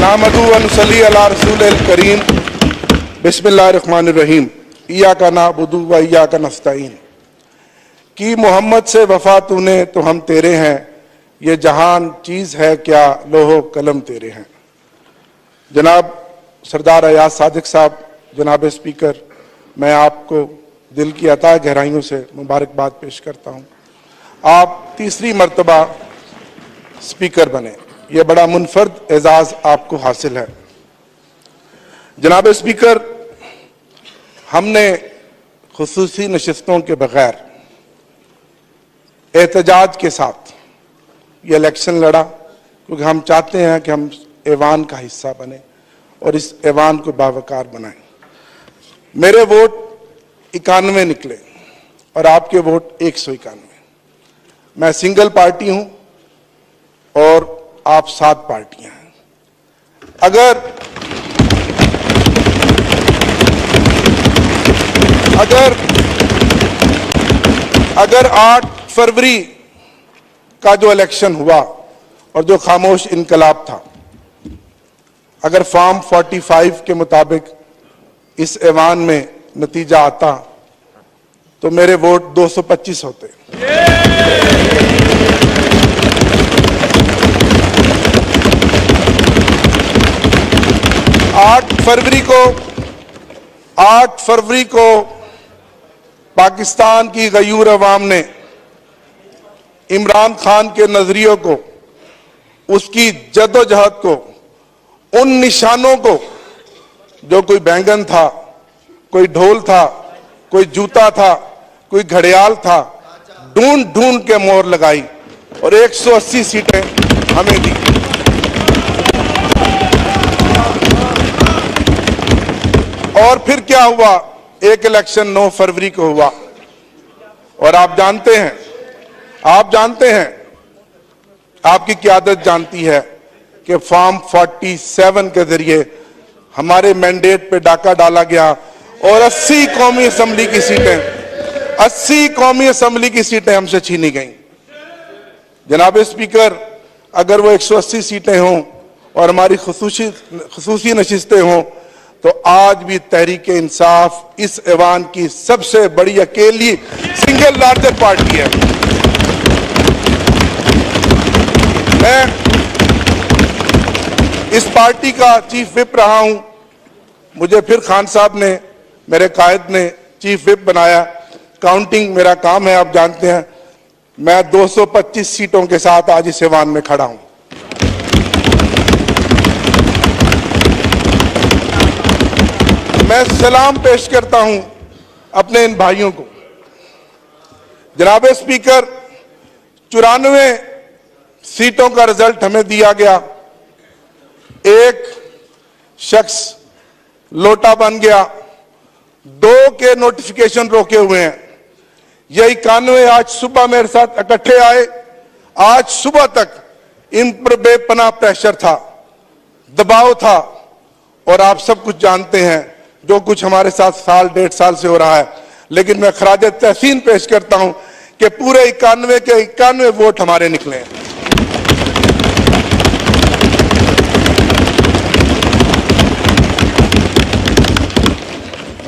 नामदू व नुसल्ली अला रसूलिल करीम बिस्मिल्लाहिर्रहमानिर्रहीम इय्याका नअबुदु व इय्याका नस्तईन। कि मोहम्मद से वफा तूने तो हम तेरे हैं, ये जहान चीज़ है क्या लोहो कलम तेरे हैं। जनाब सरदार अयाज सादिक साहब, जनाब स्पीकर, मैं आपको दिल की अता गहराइयों से मुबारकबाद पेश करता हूँ। आप तीसरी मर्तबा स्पीकर बने, यह बड़ा मुनफरद एजाज़ आपको हासिल है। जनाब स्पीकर, हमने खुसूसी नशिस्तों के बगैर एहतजाज के साथ ये इलेक्शन लड़ा, क्योंकि हम चाहते हैं कि हम ऐवान का हिस्सा बने और इस ऐवान को बावकार बनाएं। मेरे वोट 91 निकले और आपके वोट 191। मैं सिंगल पार्टी हूं और आप 7 पार्टियां हैं। अगर 8 फरवरी का जो इलेक्शन हुआ और जो खामोश इनकलाब था, अगर फॉर्म 45 के मुताबिक इस ऐवान में नतीजा आता तो मेरे वोट 225 होते। आठ फरवरी को पाकिस्तान की गयूर अवाम ने इमरान खान के नजरियों को, उसकी जद्दोजहद को, उन निशानों को, जो कोई बैंगन था, कोई ढोल था, कोई जूता था, कोई घड़ियाल था, ढूंढ ढूंढ के मोहर लगाई और 180 सीटें हमें दी। और फिर क्या हुआ? एक इलेक्शन 9 फरवरी को हुआ और आप जानते हैं, आपकी क़यादत जानती है कि फॉर्म 47 के जरिए हमारे मैंडेट पे डाका डाला गया और 80 कौमी असम्बली की सीटें हमसे छीनी गईं। जनाब स्पीकर, अगर वो 180 सीटें हों और हमारी खुसूसी नशिस्तें हों तो आज भी तहरीक इंसाफ इस ऐवान की सबसे बड़ी अकेली सिंगल लार्जर पार्टी है। मैं इस पार्टी का चीफ विप रहा हूं। मुझे फिर खान साहब ने, मेरे कायद ने चीफ विप बनाया। काउंटिंग मेरा काम है, आप जानते हैं। मैं 225 सीटों के साथ आज इस ऐवान में खड़ा हूं। मैं सलाम पेश करता हूं अपने इन भाइयों को। जनाब स्पीकर, 94 सीटों का रिजल्ट हमें दिया गया। एक शख्स लोटा बन गया, 2 के नोटिफिकेशन रोके हुए हैं। ये 91 आज सुबह मेरे साथ इकट्ठे आए। आज सुबह तक इन पर बेपनाह प्रेशर था, दबाव था और आप सब कुछ जानते हैं जो कुछ हमारे साथ साल 1.5 साल से हो रहा है। लेकिन मैं खराज तहसीन पेश करता हूं कि पूरे 91 के 91 वोट हमारे निकले हैं।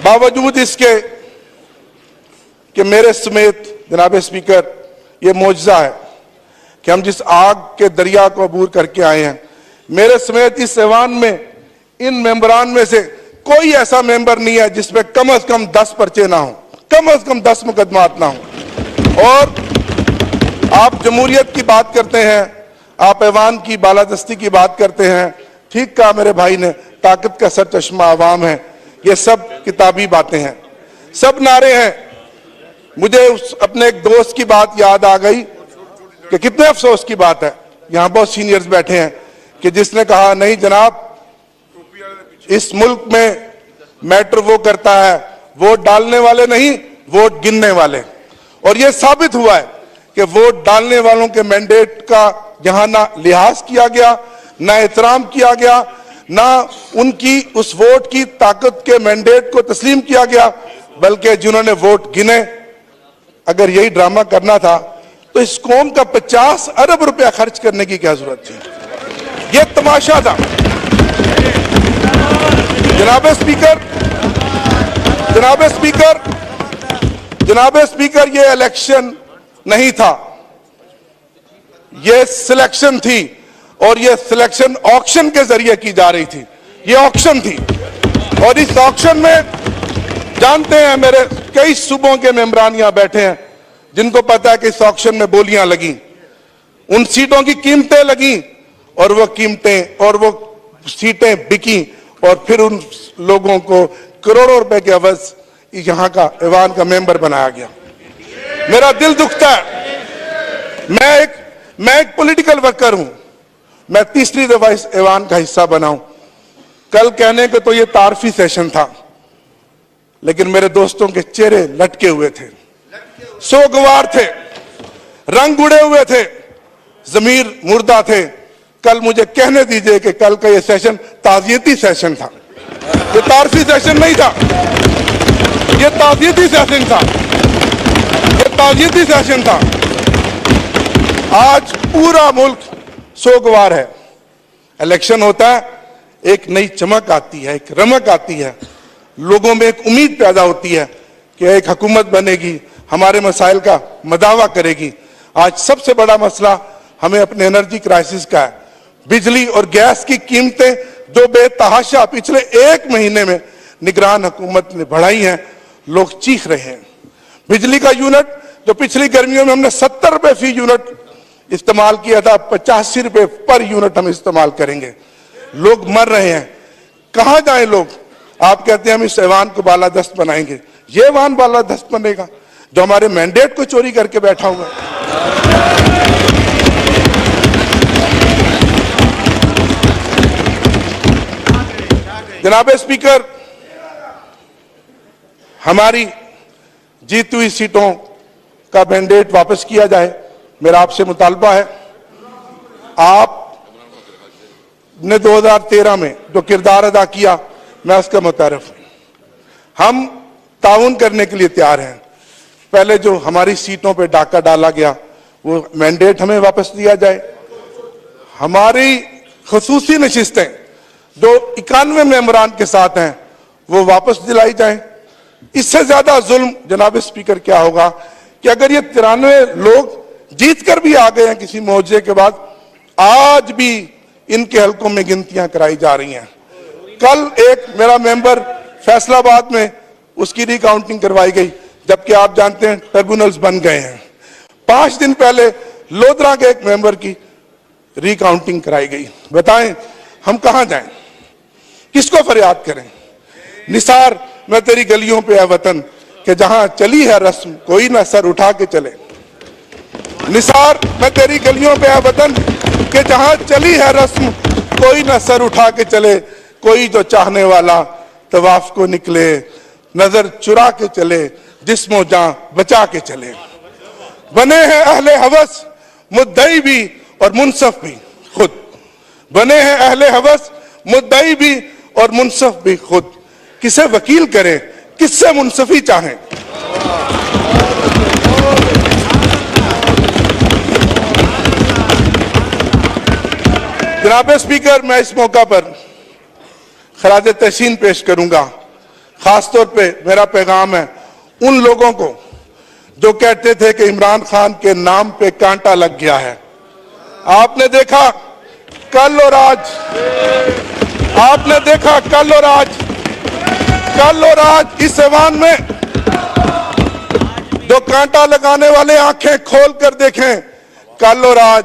बावजूद इसके कि मेरे समेत, जनाब स्पीकर, यह मौजज़ा है कि हम जिस आग के दरिया को अबूर करके आए हैं, मेरे समेत इस ऐवान में इन मेंबरान में से कोई ऐसा मेंबर नहीं है जिसमें कम से कम 10 पर्चे ना हो, कम से कम 10 मुकदमात ना हो। और आप जमहूरियत की बात करते हैं, आप ऐवान की बालादस्ती की बात करते हैं। ठीक कहा मेरे भाई ने, ताकत का सरचश्मा आवाम है। ये सब किताबी बातें हैं, सब नारे हैं। मुझे अपने एक दोस्त की बात याद आ गई कि कितने अफसोस की बात है, यहां बहुत सीनियर्स बैठे हैं, कि जिसने कहा नहीं जनाब, इस मुल्क में मैटर वो करता है, वोट डालने वाले नहीं, वोट गिनने वाले। और ये साबित हुआ है कि वोट डालने वालों के मैंडेट का जहां ना लिहाज किया गया, ना एहतराम किया गया, ना उनकी उस वोट की ताकत के मैंडेट को तस्लीम किया गया, बल्कि जिन्होंने वोट गिने, अगर यही ड्रामा करना था तो इस कौम का 50 अरब रुपया खर्च करने की क्या जरूरत थी? यह तमाशा था। जनाब स्पीकर, ये इलेक्शन नहीं था, ये सिलेक्शन थी और ये सिलेक्शन ऑक्शन के जरिए की जा रही थी। ये ऑक्शन थी और इस ऑक्शन में जानते हैं मेरे कई सूबों के मेंबरान यहां बैठे हैं जिनको पता है कि इस ऑक्शन में बोलियां लगी, उन सीटों की कीमतें लगी और वो कीमतें और वो सीटें बिकी और फिर उन लोगों को करोड़ों रुपए के अवज यहां का ऐवान का मेंबर बनाया गया। मेरा दिल दुखता है। मैं एक पॉलिटिकल वर्कर हूं, मैं तीसरी दफा इस ऐवान का हिस्सा बना हूं। कल कहने को तो ये तारफी सेशन था, लेकिन मेरे दोस्तों के चेहरे लटके हुए थे, सोगवार थे, रंग उड़े हुए थे, जमीर मुर्दा थे। कल मुझे कहने दीजिए कि कल का ये सेशन ताजियती सेशन था, ये तारफी सेशन नहीं था, ये ताजियती सेशन था, ये ताजियती सेशन था। आज पूरा मुल्क सोगवार है। इलेक्शन होता है, एक नई चमक आती है, एक रमक आती है, लोगों में एक उम्मीद पैदा होती है कि एक हुकूमत बनेगी, हमारे मसाइल का मदावा करेगी। आज सबसे बड़ा मसला हमें अपने एनर्जी क्राइसिस का है। बिजली और गैस की कीमतें जो बेतहाशा पिछले एक महीने में निगरान हुकूमत ने बढ़ाई हैं, लोग चीख रहे हैं। बिजली का यूनिट जो पिछली गर्मियों में हमने 70 रुपए फी यूनिट इस्तेमाल किया था, 85 रुपए पर यूनिट हम इस्तेमाल करेंगे। लोग मर रहे हैं, कहां जाएं लोग? आप कहते हैं हम इस ऐवान को बालादस्त बनाएंगे। ये ऐवान बालादस्त बनेगा जो हमारे मैंडेट को चोरी करके बैठा हुआ है। जनाब स्पीकर, हमारी जीती हुई सीटों का मैंडेट वापस किया जाए, मेरा आपसे मुतालबा है। आपने 2013 में जो किरदार अदा किया, मैं उसका मुतारिफ हूं। हम ताउन करने के लिए तैयार हैं। पहले जो हमारी सीटों पे डाका डाला गया, वो मैंडेट हमें वापस दिया जाए। हमारी खसूसी नशिस्तें जो 91 मेंबरान के साथ हैं, वो वापस दिलाई जाए। इससे ज्यादा जुल्म जनाब स्पीकर क्या होगा कि अगर ये 93 लोग जीत कर भी आ गए हैं किसी मुआवजे के बाद, आज भी इनके हलकों में गिनतियां कराई जा रही हैं। कल एक मेरा मेंबर फैसलाबाद में उसकी रिकाउंटिंग करवाई गई, जबकि आप जानते हैं ट्रिब्यूनल्स बन गए हैं। 5 दिन पहले लोधरा के एक मेंबर की रिकाउंटिंग कराई गई। बताएं हम कहां जाएं, किसको फरियाद करें? निसार, मैं तेरी गलियों पे है वतन कि जहां चली है रस्म कोई ना सर उठा के चले। निसार, मैं तेरी गलियों पे है वतन कि जहां चली है रस्म कोई ना सर उठा के चले। कोई जो चाहने वाला तवाफ को निकले, नजर चुरा के चले, जिस्मो जान बचा के चले। बने हैं अहले हवस मुद्दई भी और मुनसफ भी खुद। बने हैं अहले हवस मुद्दई भी और मुनसफ भी खुद। किसे वकील करें, किससे मुनसफी चाहें? जनाब स्पीकर, मैं इस मौका पर खराज तहसीन पेश करूंगा। खासतौर पे मेरा पैगाम है उन लोगों को जो कहते थे कि इमरान खान के नाम पे कांटा लग गया है। आपने देखा कल और आज, आपने देखा कल और आज इस ऐवान में जो कांटा लगाने वाले आंखें खोल कर देखें। कल और आज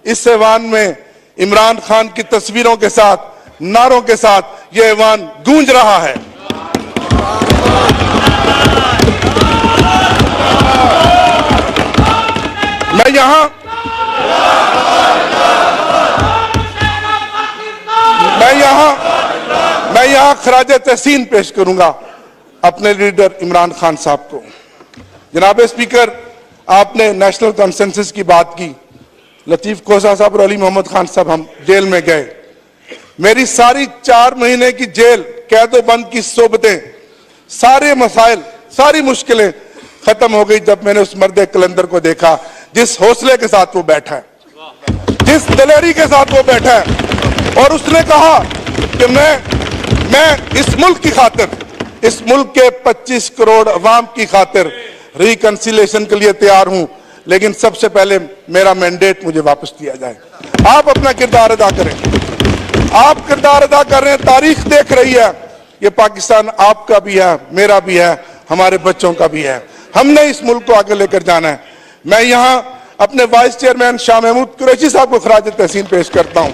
इस ऐवान में इमरान खान की तस्वीरों के साथ, नारों के साथ यह ऐवान गूंज रहा है। मैं यहां खराज तहसीन पेश करूंगा अपने लीडर इमरान खान साहब को। जनाब स्पीकर, आपने नेशनल कंसेंसस की बात की। लतीफ खोसा साहब और अली मोहम्मद खान साहब हम जेल में गए। मेरी सारी 4 महीने की जेल कैदो बंद की सोबतें, सारे मसाइल, सारी मुश्किलें खत्म हो गई जब मैंने उस मर्द कलंदर को देखा, जिस हौसले के साथ वो बैठा है, जिस दलेरी के साथ वो बैठा है। और उसने कहा कि मैं इस मुल्क की खातिर, इस मुल्क के 25 करोड़ अवाम की खातिर रिकंसिलेशन के लिए तैयार हूं, लेकिन सबसे पहले मेरा मैंडेट मुझे वापस दिया जाए। आप अपना किरदार अदा करें, आप किरदार अदा कर रहे हैं, तारीख देख रही है, ये पाकिस्तान आपका भी है, मेरा भी है, हमारे बच्चों का भी है। हमने इस मुल्क को आगे लेकर जाना है। मैं यहां अपने वाइस चेयरमैन शाह महमूद कुरैशी साहब को खराज तहसीन पेश करता हूं,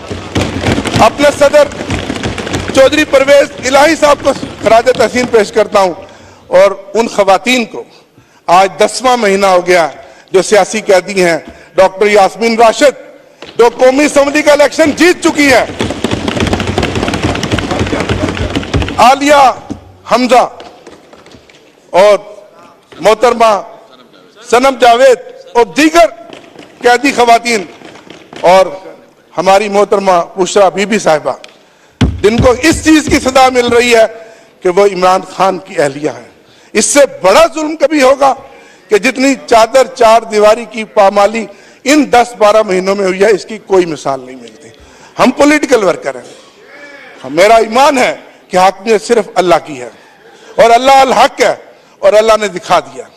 अपने सदर चौधरी परवेज इलाही साहब को खराज तहसीन पेश करता हूं, और उन खवातीन को आज 10वां महीना हो गया जो सियासी कैदी हैं, डॉक्टर यास्मीन राशिद जो कौमी असम्बली का इलेक्शन जीत चुकी है, आलिया हमजा और मोहतरमा सनम जावेद और दीगर कैदी खवातीन, और हमारी मोहतरमा बुशरा बीबी साहिबा, जिनको इस चीज की सजा मिल रही है कि वो इमरान खान की अहलिया है। इससे बड़ा जुल्म कभी होगा कि जितनी चादर चार दीवारी की पामाली इन 10-12 महीनों में हुई है, इसकी कोई मिसाल नहीं मिलती। हम पॉलिटिकल वर्कर हैं, मेरा ईमान है कि हाकिमियत सिर्फ अल्लाह की है और अल्लाह अल हक है, और अल्लाह ने दिखा दिया।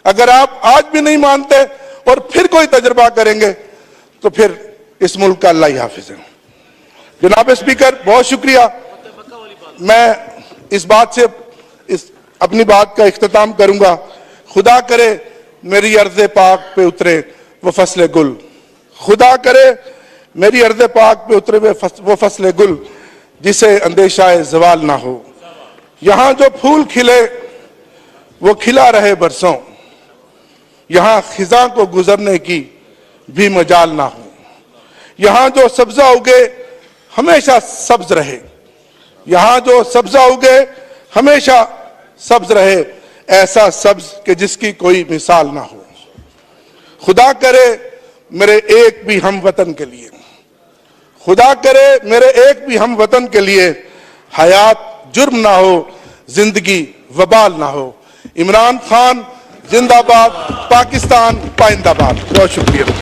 अगर आप आज भी नहीं मानते और फिर कोई तजर्बा करेंगे तो फिर इस मुल्क का अल्लाह ही हाफिज है। जनाब स्पीकर, बहुत शुक्रिया। मैं इस बात से अपनी बात का इख्तिताम करूंगा। खुदा करे मेरी अर्ज़े पाक पे उतरे वो फसले गुल, खुदा करे मेरी अर्ज़े पाक पे उतरे वो फसले गुल, जिसे अंदेशाए ज़वाल ना हो। यहां जो फूल खिले वो खिला रहे बरसों, यहां खिजा को गुजरने की भी मजाल ना हो। यहां जो सब्जा उगे हमेशा सब्ज रहे, यहां जो सब्जा उगे हमेशा सब्ज रहे, ऐसा सब्ज कि जिसकी कोई मिसाल ना हो। खुदा करे मेरे एक भी हम वतन के लिए, खुदा करे मेरे एक भी हम वतन के लिए हयात जुर्म ना हो, जिंदगी वबाल ना हो। इमरान खान जिंदाबाद, पाकिस्तान पाइंदाबाद। बहुत शुक्रिया।